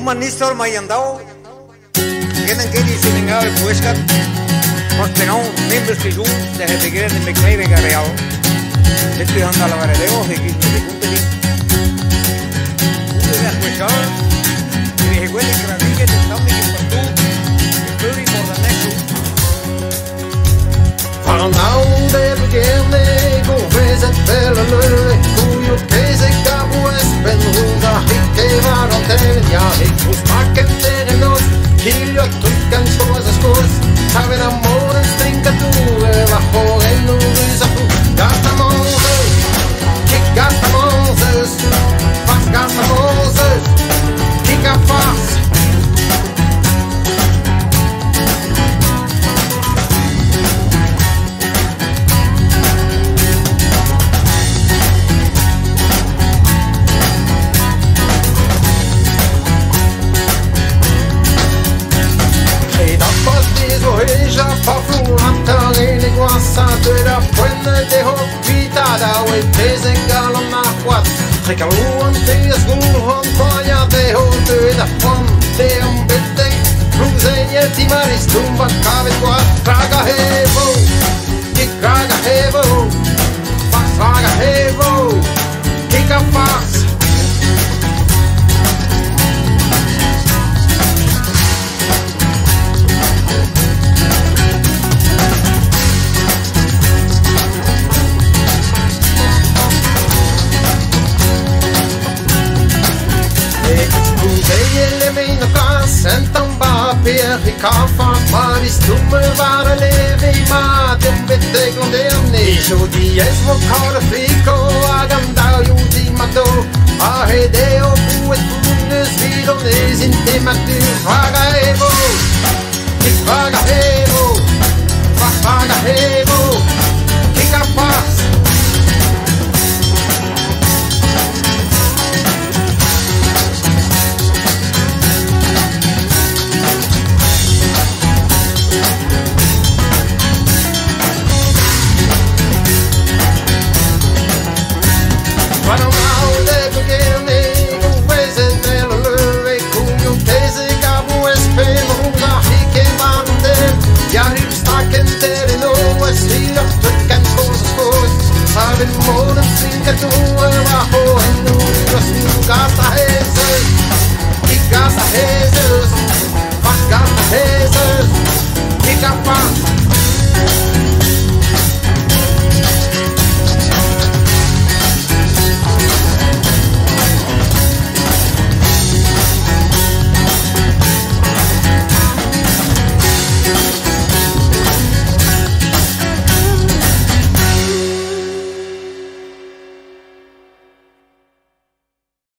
Uma nistor mayandao, kennen kedi siningave pueskat, portenau membros que jun de hetegren de mekneve gareal. Estoy andando a la varedeo, de que me cumpli. Ude de puescar, y de heguele que radique de tamni que partu, estoy por la nexo. Now they begin they go visit Bellelöre Cuyo pese cabo es benruda Hikke varon teven ja hos marken tegen oss Kiljo tukan cosas cos Saben amoren strinka tu Bajo en urisa tu Gasta Moses Kick gasta Moses Fast gasta Moses Kicka fast Passatura până de hopita da ue pese galon na quat Recaluan te asgulhon toia de hote da fam de ambete Cruzegne ti maris tumba cave quat Traga hevo Kick traga hevo Fax traga hevo Kick a fax Senta un papier i kaffa Maris tumme vare leve i maten Vette glonderni Jodi es vokare fliko Aganda jodi mato Ahedeo buet bundes Vidones intimatu Vaga evo Kik vaga evo Vaga evo Kik a pass Saben moren sin que tú